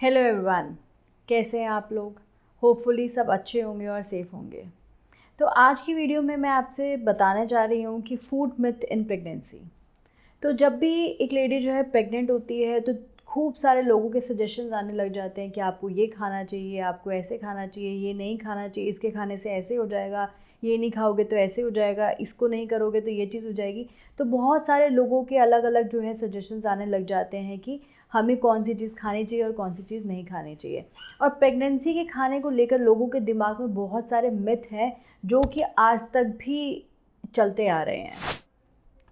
Hello everyone, कैसे हैं आप लोग। होपफुली सब अच्छे होंगे और सेफ़ होंगे। तो आज की वीडियो में मैं आपसे बताने जा रही हूँ कि फूड मिथ इन प्रेगनेंसी। तो जब भी एक लेडी जो है प्रेग्नेंट होती है तो खूब सारे लोगों के सजेशंस आने लग जाते हैं कि आपको ये खाना चाहिए, आपको ऐसे खाना चाहिए, ये नहीं खाना चाहिए, इसके खाने से ऐसे हो जाएगा, ये नहीं खाओगे तो ऐसे हो जाएगा, इसको नहीं करोगे तो ये चीज़ हो जाएगी। तो बहुत सारे लोगों के अलग अलग जो है सजेशंस आने लग जाते हैं कि हमें कौन सी चीज़ खानी चाहिए और कौन सी चीज़ नहीं खानी चाहिए। और प्रेगनेंसी के खाने को लेकर लोगों के दिमाग में बहुत सारे मिथ हैं जो कि आज तक भी चलते आ रहे हैं।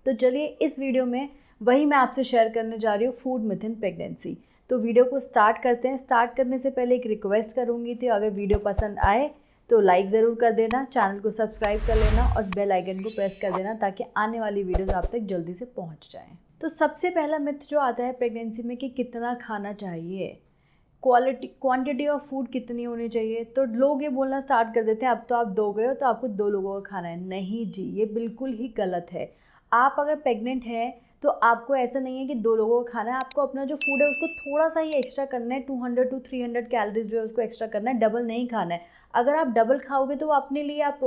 तो चलिए इस वीडियो में वही मैं आपसे शेयर करने जा रही हूँ, फूड मिथ इन प्रेगनेंसी। तो वीडियो को स्टार्ट करते हैं। स्टार्ट करने से पहले एक रिक्वेस्ट करूँगी थी, अगर वीडियो पसंद आए तो लाइक ज़रूर कर देना, चैनल को सब्सक्राइब कर लेना और बेल आइकन को प्रेस कर देना ताकि आने वाली वीडियोज़ आप तक जल्दी से पहुँच जाएँ। तो सबसे पहला मिथ जो आता है प्रेगनेंसी में कि कितना खाना चाहिए, क्वांटिटी ऑफ फूड कितनी होनी चाहिए। तो लोग ये बोलना स्टार्ट कर देते हैं अब तो आप 2 गए हो तो आपको 2 लोगों का खाना है। नहीं जी, ये बिल्कुल ही गलत है। आप अगर प्रेग्नेंट हैं तो आपको ऐसा नहीं है कि 2 लोगों का खाना है, आपको अपना जो फूड है उसको थोड़ा सा ही एक्स्ट्रा करना है। 200 to 300 कैलोरीज जो है उसको एक्स्ट्रा करना है, डबल नहीं खाना है। अगर आप डबल खाओगे तो वो अपने लिए आप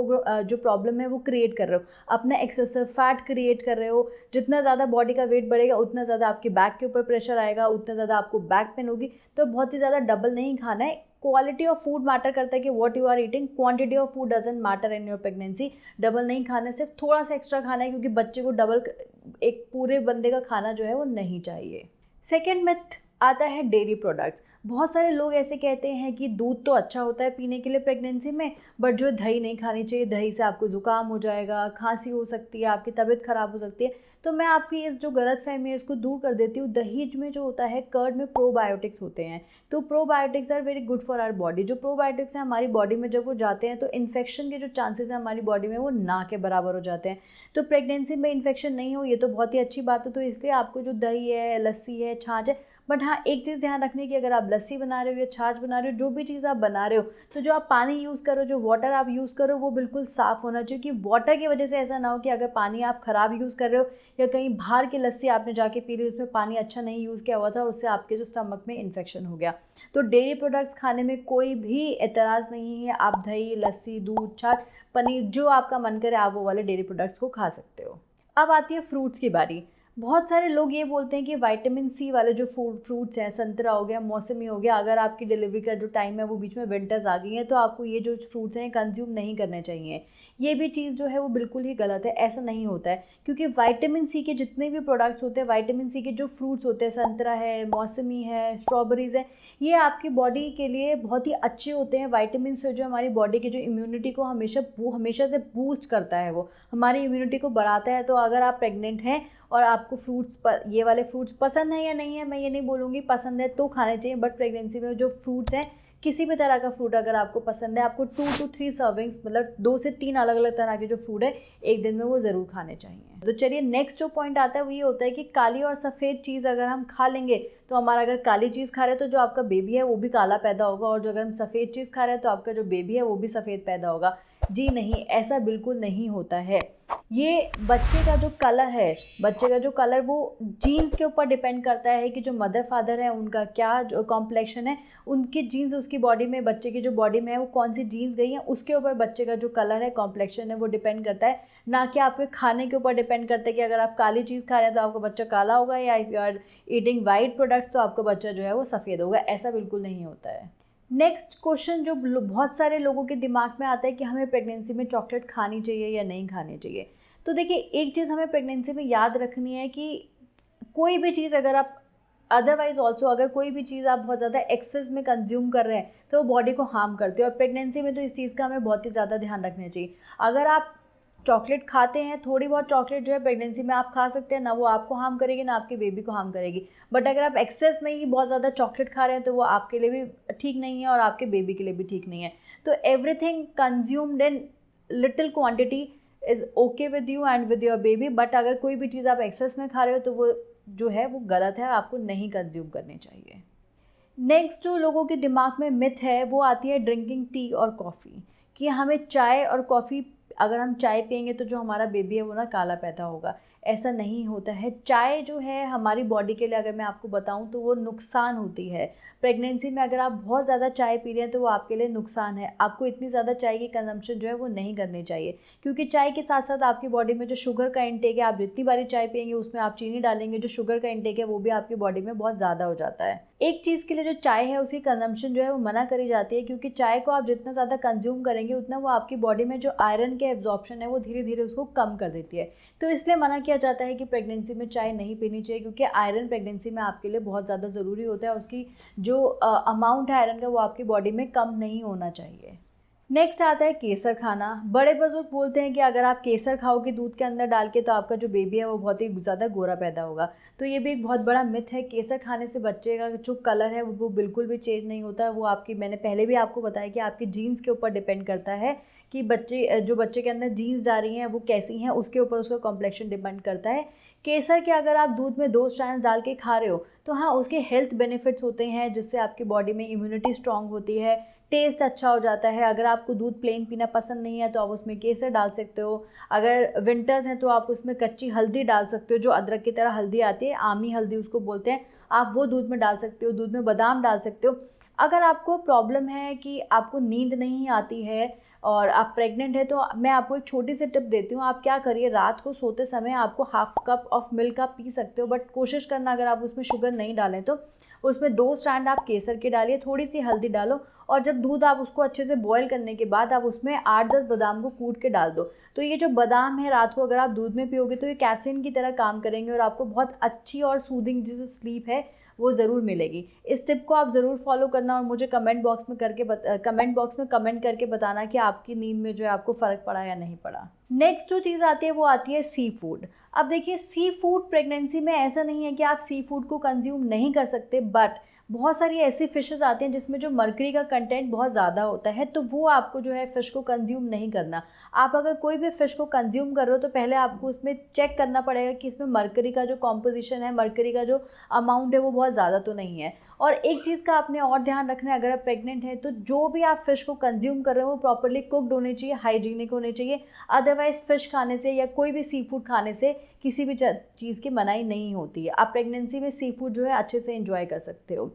जो प्रॉब्लम है वो क्रिएट कर रहे हो, अपना एक्सेसिव फैट क्रिएट कर रहे हो। जितना ज़्यादा बॉडी का वेट बढ़ेगा उतना ज़्यादा आपके बैक के ऊपर प्रेशर आएगा, उतना ज़्यादा आपको बैक पेन होगी। तो बहुत ही ज़्यादा डबल नहीं खाना है। क्वालिटी ऑफ फूड मैटर करता है कि what you are eating, quantity of food doesn't matter in your pregnancy. Double नहीं खाना है, सिर्फ थोड़ा सा एक्स्ट्रा खाना है क्योंकि बच्चे को डबल एक पूरे बंदे का खाना जो है वो नहीं चाहिए। सेकेंड मिथ आता है डेयरी प्रोडक्ट्स। बहुत सारे लोग ऐसे कहते हैं कि दूध तो अच्छा होता है पीने के लिए प्रेगनेंसी में, बट जो दही नहीं खानी चाहिए, दही से आपको ज़ुकाम हो जाएगा, खांसी हो सकती है, आपकी तबीयत ख़राब हो सकती है। तो मैं आपकी इस जो गलतफहमी है इसको दूर कर देती हूँ। दही में जो होता है, कर्ड में प्रोबायोटिक्स होते हैं। तो probiotics are very good for our body. जो प्रोबायोटिक्स हैं हमारी बॉडी में जब वो जाते हैं तो इन्फेक्शन के जो चांसेस हैं हमारी बॉडी में वो ना के बराबर हो जाते हैं। तो प्रेगनेंसी में इन्फेक्शन नहीं हो ये तो बहुत ही अच्छी बात है। तो इसलिए आपको जो दही है, लस्सी है, छाछ है, बट हाँ एक चीज़ ध्यान रखने की, अगर आप लस्सी बना रहे हो या छाछ बना रहे हो, जो भी चीज़ आप बना रहे हो, तो जो आप पानी यूज़ करो, जो वाटर आप यूज़ करो वो बिल्कुल साफ़ होना चाहिए। कि वाटर की वजह से ऐसा ना हो कि अगर पानी आप ख़राब यूज़ कर रहे हो या कहीं बाहर की लस्सी आपने जाके पी ली, उसमें पानी अच्छा नहीं यूज़ किया हुआ था और उससे आपके जो स्टमक में इन्फेक्शन हो गया। तो डेयरी प्रोडक्ट्स खाने में कोई भी एतराज़ नहीं है। आप दही, लस्सी, दूध, छाछ, पनीर, जो आपका मन करे आप वो वाले डेयरी प्रोडक्ट्स को खा सकते हो। अब आती है फ्रूट्स की बारी। बहुत सारे लोग ये बोलते हैं कि विटामिन सी वाले जो फ्रूट्स हैं, संतरा हो गया, मौसमी हो गया, अगर आपकी डिलीवरी का जो टाइम है वो बीच में विंटर्स आ गई हैं तो आपको ये जो फ्रूट्स हैं कंज्यूम नहीं करने चाहिए। ये भी चीज़ जो है वो बिल्कुल ही गलत है। ऐसा नहीं होता है क्योंकि विटामिन सी के जितने भी प्रोडक्ट्स होते हैं, विटामिन सी के जो फ्रूट्स होते हैं, संतरा है, मौसमी है, स्ट्रॉबेरीज़ है, ये आपकी बॉडी के लिए बहुत ही अच्छे होते हैं। विटामिन से जो हमारी बॉडी की जो इम्यूनिटी को हमेशा से बूस्ट करता है, वो हमारी इम्यूनिटी को बढ़ाता है। तो अगर आप प्रेग्नेंट हैं और आपको ये वाले फ्रूट्स पसंद है या नहीं है, मैं ये नहीं बोलूँगी, पसंद है तो खाने चाहिए। बट प्रेगनेंसी में जो फ्रूट्स हैं, किसी भी तरह का फ्रूट अगर आपको पसंद है, आपको 2 to 3 सर्विंग्स, मतलब 2 से 3 अलग अलग तरह के जो फ्रूट है एक दिन में वो ज़रूर खाने चाहिए। तो चलिए नेक्स्ट जो पॉइंट आता है वो ये होता है कि काली और सफ़ेद चीज़ अगर हम खा लेंगे तो हमारा, अगर काली चीज़ खा रहे हैं तो जो आपका बेबी है वो भी काला पैदा होगा, और जो अगर हम सफ़ेद चीज़ खा रहे हैं तो आपका जो बेबी है वो भी सफ़ेद पैदा होगा। जी नहीं, ऐसा बिल्कुल नहीं होता है। ये बच्चे का जो कलर वो जीन्स के ऊपर डिपेंड करता है कि जो मदर फादर है उनका क्या जो कॉम्प्लेक्शन है, उनकी जीन्स उसकी बॉडी में, बच्चे की जो बॉडी में है वो कौन सी जीन्स गई हैं, उसके ऊपर बच्चे का जो कलर है, कॉम्प्लेक्शन है, वो डिपेंड करता है। ना कि आपके खाने के ऊपर डिपेंड करता है कि अगर आप काली चीज़ खा रहे हैं तो आपका बच्चा काला होगा, या if you are eating white products तो आपका बच्चा जो है वो सफ़ेद होगा। ऐसा बिल्कुल नहीं होता है। नेक्स्ट क्वेश्चन जो बहुत सारे लोगों के दिमाग में आता है कि हमें प्रेगनेंसी में चॉकलेट खानी चाहिए या नहीं खानी चाहिए। तो देखिए, एक चीज़ हमें प्रेगनेंसी में याद रखनी है कि कोई भी चीज़ अगर आप अदरवाइज़ ऑल्सो अगर कोई भी चीज़ आप बहुत ज़्यादा एक्सेस में कंज्यूम कर रहे हैं तो वो बॉडी को हार्म करती है। और प्रेगनेंसी में तो इस चीज़ का हमें बहुत ही ज़्यादा ध्यान रखना चाहिए। अगर आप चॉकलेट खाते हैं, थोड़ी बहुत चॉकलेट जो है प्रेगनेंसी में आप खा सकते हैं, ना वो आपको हार्म करेगी ना आपके बेबी को हार्म करेगी। बट अगर आप एक्सेस में ही बहुत ज़्यादा चॉकलेट खा रहे हैं तो वो आपके लिए भी ठीक नहीं है और आपके बेबी के लिए भी ठीक नहीं है। तो everything consumed in little quantity is okay with you and with your baby. But अगर कोई भी चीज़ आप एक्सेस में खा रहे हो तो वो जो है वो गलत है, आपको नहीं कंज्यूम करनी चाहिए। नेक्स्ट जो लोगों के दिमाग में मिथ है वो आती है ड्रिंकिंग टी और कॉफ़ी, कि हमें चाय और कॉफ़ी, अगर हम चाय पियेंगे तो जो हमारा बेबी है वो ना काला पैदा होगा। ऐसा नहीं होता है। चाय जो है हमारी बॉडी के लिए अगर मैं आपको बताऊं तो वो नुकसान होती है। प्रेगनेंसी में अगर आप बहुत ज़्यादा चाय पी रहे हैं तो वो आपके लिए नुकसान है। आपको इतनी ज़्यादा चाय की कंजम्पशन जो है वो नहीं करनी चाहिए, क्योंकि चाय के साथ साथ आपकी बॉडी में जो शुगर का इंटेक है, आप जितनी बारी चाय पियेंगे उसमें आप चीनी डालेंगे, जो शुगर का इंटेक है वो भी आपकी बॉडी में बहुत ज़्यादा हो जाता है। एक चीज़ के लिए जो चाय है उसकी कंजम्पशन जो है वो मना करी जाती है, क्योंकि चाय को आप जितना ज़्यादा कंज्यूम करेंगे उतना वो आपकी बॉडी में जो आयरन के एब्जॉर्प्शन है वो धीरे धीरे उसको कम कर देती है। तो इसलिए मना किया जाता है कि प्रेगनेंसी में चाय नहीं पीनी चाहिए, क्योंकि आयरन प्रेगनेंसी में आपके लिए बहुत ज़्यादा ज़रूरी होता है। उसकी जो अमाउंट है आयरन का वो आपकी बॉडी में कम नहीं होना चाहिए। नेक्स्ट आता है केसर खाना। बड़े बुजुर्ग बोलते हैं कि अगर आप केसर खाओगे दूध के अंदर डाल के तो आपका जो बेबी है वो बहुत ही ज़्यादा गोरा पैदा होगा। तो ये भी एक बहुत बड़ा मिथ है। केसर खाने से बच्चे का जो कलर है वो बिल्कुल भी चेंज नहीं होता है। वो आपकी, मैंने पहले भी आपको बताया कि आपके जीन्स के ऊपर डिपेंड करता है कि बच्चे के अंदर जीन्स जा रही हैं वो कैसी हैं, उसके ऊपर उसका कॉम्प्लेक्शन डिपेंड करता है। केसर के अगर आप दूध में 2 स्ट्रैंड्स डाल के खा रहे हो तो हाँ, उसके हेल्थ बेनिफिट्स होते हैं, जिससे आपकी बॉडी में इम्यूनिटी स्ट्रांग होती है, टेस्ट अच्छा हो जाता है। अगर आपको दूध प्लेन पीना पसंद नहीं है तो आप उसमें केसर डाल सकते हो। अगर विंटर्स हैं तो आप उसमें कच्ची हल्दी डाल सकते हो, जो अदरक की तरह हल्दी आती है, आमी हल्दी उसको बोलते हैं, आप वो दूध में डाल सकते हो। दूध में बादाम डाल सकते हो। अगर आपको प्रॉब्लम है कि आपको नींद नहीं आती है और आप प्रेग्नेंट है तो मैं आपको एक छोटी सी टिप देती हूँ। आप क्या करिए, रात को सोते समय आपको हाफ कप ऑफ मिल्क आप पी सकते हो, बट कोशिश करना अगर आप उसमें शुगर नहीं डालें तो उसमें 2 स्ट्रैंड आप केसर के डालिए, थोड़ी सी हल्दी डालो, और जब दूध आप उसको अच्छे से बॉयल करने के बाद आप उसमें 8-10 बादाम को कूट के डाल दो। तो ये जो बादाम है रात को अगर आप दूध में पियोगे तो ये कैफीन की तरह काम करेंगे और आपको बहुत अच्छी और सूदिंग जो स्लीप है वो ज़रूर मिलेगी। इस टिप को आप ज़रूर फॉलो करना और मुझे कमेंट बॉक्स में कमेंट करके बताना कि आपकी नींद में जो है आपको फ़र्क पड़ा या नहीं पड़ा। नेक्स्ट जो चीज़ आती है वो आती है सी फूड। अब देखिए, सी फूड प्रेगनेंसी में ऐसा नहीं है कि आप सी फूड को कंज्यूम नहीं कर सकते, बट बहुत सारी ऐसी फ़िशेज़ आती हैं जिसमें जो मर्करी का कंटेंट बहुत ज़्यादा होता है, तो वो आपको जो है फ़िश को कंज्यूम नहीं करना। आप अगर कोई भी फ़िश को कंज्यूम कर रहे हो तो पहले आपको उसमें चेक करना पड़ेगा कि इसमें मर्करी का जो कॉम्पोजिशन है, मर्करी का जो अमाउंट है वो बहुत ज़्यादा तो नहीं है। और एक चीज़ का आपने और ध्यान रखना है, अगर आप प्रेग्नेंट हैं तो जो भी आप फ़िश को कंज्यूम कर रहे हो वो प्रॉपर्ली कुक्ड होनी चाहिए, हाइजीनिक होने चाहिए। अदरवाइज़ फ़िश खाने से या कोई भी सी फूड खाने से किसी भी चीज़ की मनाही नहीं होती है। आप प्रेगनेंसी में सी फूड जो है अच्छे से एंजॉय कर सकते हो।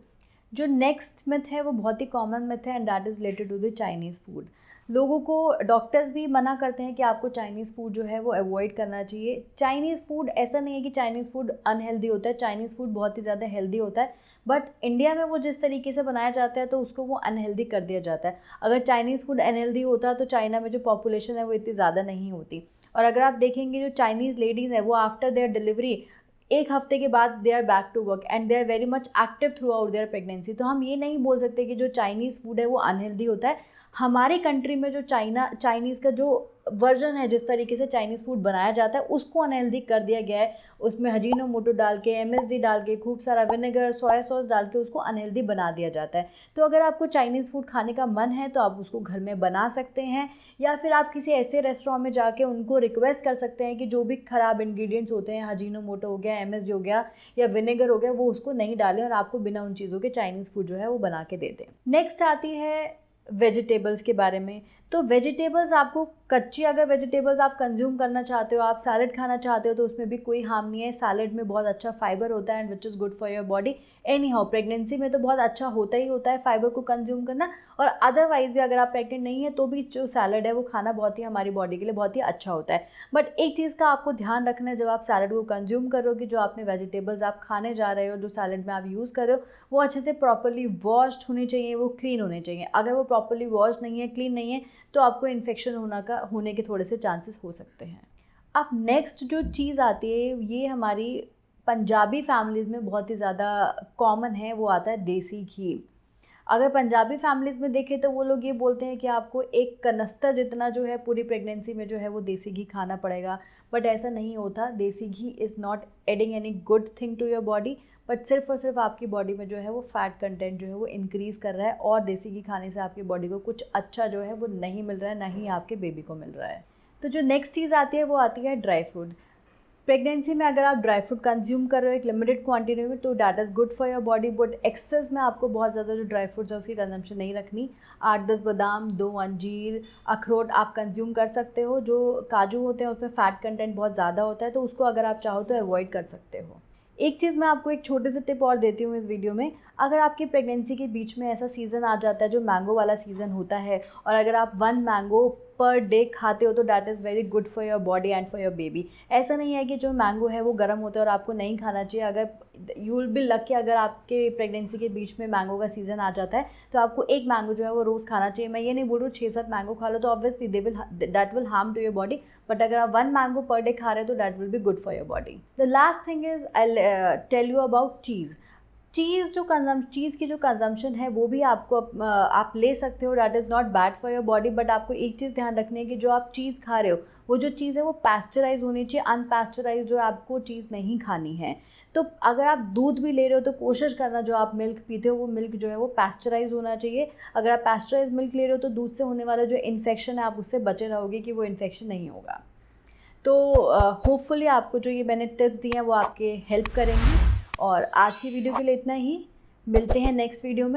जो नेक्स्ट मिथ है वो बहुत ही कॉमन मिथ है, and that is related to the Chinese food. लोगों को डॉक्टर्स भी मना करते हैं कि आपको चाइनीज़ फूड जो है वो अवॉइड करना चाहिए। चाइनीज़ फूड, ऐसा नहीं है कि चाइनीज़ फूड अनहेल्दी होता है, चाइनीज़ फूड बहुत ही ज़्यादा हेल्दी होता है, बट इंडिया में वो जिस तरीके से बनाया जाता है तो उसको वो अनहेल्दी कर दिया जाता है। अगर चाइनीज़ फूड अनहेल्दी होता तो चाइना में जो पॉपुलेशन है वो इतनी ज़्यादा नहीं होती। और अगर आप देखेंगे जो चाइनीज़ लेडीज़ हैं वो आफ्टर देयर डिलीवरी 1 हफ्ते के बाद they are back to work and they are very much active throughout their pregnancy. तो हम ये नहीं बोल सकते कि जो चाइनीज़ फूड है वो अनहेल्दी होता है। हमारी कंट्री में जो चाइनीज़ का जो वर्जन है, जिस तरीके से चाइनीज़ फूड बनाया जाता है उसको अनहेल्दी कर दिया गया है। उसमें अजीनोमोटो डाल के, MSG डाल के, खूब सारा विनेगर, सोया सॉस डाल के उसको अनहेल्दी बना दिया जाता है। तो अगर आपको चाइनीज़ फूड खाने का मन है तो आप उसको घर में बना सकते हैं, या फिर आप किसी ऐसे रेस्टोरेंट में जाके उनको रिक्वेस्ट कर सकते हैं कि जो भी ख़राब इंग्रेडिएंट्स होते हैं, अजीनोमोटो हो गया, MSG हो गया या विनेगर हो गया, वो उसको नहीं डालें और आपको बिना उन चीज़ों के चाइनीज़ फूड जो है वो बना के दे दें। नेक्स्ट आती है वेजिटेबल्स के बारे में। तो वेजिटेबल्स आपको कच्ची, अगर वेजिटेबल्स आप कंज्यूम करना चाहते हो, आप सैलड खाना चाहते हो तो उसमें भी कोई हार्म नहीं है। सैलड में बहुत अच्छा फाइबर होता है and which is good for your body. Any how pregnancy में तो बहुत अच्छा होता ही होता है फाइबर को कंज्यूम करना, और अदरवाइज़ भी अगर आप प्रेग्नेंट नहीं है तो भी जो सैलड है वो खाना बहुत ही हमारी बॉडी के लिए बहुत ही अच्छा होता है। बट एक चीज़ का आपको ध्यान रखना है, जब आप सैलड को कंज्यूम करोगे, जो आपने वेजिटेबल्स आप खाने जा रहे हो, जो सैलड में आप यूज़ कर रहे हो, वो अच्छे से प्रॉपरली वॉश्ड होनी चाहिए, वो क्लीन होने चाहिए। अगर वो प्रॉपरली वॉश नहीं है, क्लीन नहीं है, तो आपको इन्फेक्शन होने के थोड़े से चांसेस हो सकते हैं। अब नेक्स्ट जो चीज़ आती है, ये हमारी पंजाबी फैमिलीज़ में बहुत ही ज़्यादा कॉमन है, वो आता है देसी घी। अगर पंजाबी फैमिलीज़ में देखें तो वो लोग ये बोलते हैं कि आपको 1 कनस्तर जितना जो है पूरी प्रेगनेंसी में जो है वो देसी घी खाना पड़ेगा, बट ऐसा नहीं होता। Desi ghee is not adding any good thing to your body, but सिर्फ और सिर्फ आपकी बॉडी में जो है वो फैट कंटेंट जो है वो इंक्रीज़ कर रहा है, और देसी घी खाने से आपकी बॉडी को कुछ अच्छा जो है वो नहीं मिल रहा है, ना ही आपके बेबी को मिल रहा है। तो जो नेक्स्ट चीज़ आती है वो आती है ड्राई फ्रूट। प्रेगनेंसी में अगर आप ड्राई फ्रूट कंज्यूम कर रहे हो एक लिमिटेड क्वांटिटी में तो that is good for your body, but excess में आपको बहुत ज़्यादा जो ड्राई फ्रूट्स है उसकी कंजम्पशन नहीं रखनी। 8-10 बादाम, 2 अंजीर, अखरोट आप कंज्यूम कर सकते हो। जो काजू होते हैं उसमें फ़ैट कंटेंट बहुत ज़्यादा होता है, तो उसको अगर आप चाहो तो अवॉइड कर सकते हो। एक चीज़ मैं आपको एक छोटे से टिप और देती हूँ इस वीडियो में। अगर आपकी प्रेगनेंसी के बीच में ऐसा सीज़न आ जाता है जो मैंगो वाला सीज़न होता है, और अगर आप 1 मैंगो पर डे खाते हो तो that is very good for your body and for your baby. ऐसा नहीं है कि जो मैंगो है वो गर्म होता है और आपको नहीं खाना चाहिए। अगर यू विल बी लकी, अगर आपके प्रेगनेंसी के बीच में मैंगो का सीज़न आ जाता है तो आपको एक मैंगो जो है वो रोज़ खाना चाहिए। मैं ये नहीं बोल रही हूँ 6-7 मैंगो खा लो तो obviously that will harm to your body, but अगर आप 1 मैंगो पर डे खा रहे हो तो that will be good for your body. The last thing is I tell you about cheese cheese की जो कंजम्पशन है वो भी आपको आप ले सकते हो। That is not bad for your body, but आपको एक चीज़ ध्यान रखनी है कि जो आप चीज़ खा रहे हो वो जो चीज़ है वो पैस्चराइज होनी चाहिए। अनपैस्चराइज जो आपको चीज़ नहीं खानी है। तो अगर आप दूध भी ले रहे हो तो कोशिश करना जो आप मिल्क पीते हो वो मिल्क जो है वो पैस्चराइज होना चाहिए। अगर आप पैस्चराइज मिल्क ले रहे हो तो दूध से होने वाला जो इन्फेक्शन है आप उससे बचे रहोगे कि वो इन्फेक्शन नहीं होगा। तो होपफुली आपको जो ये मैंने टिप्स दिए हैं वो आपके हेल्प करेंगी। और आज की वीडियो के लिए इतना ही। मिलते हैं नेक्स्ट वीडियो में।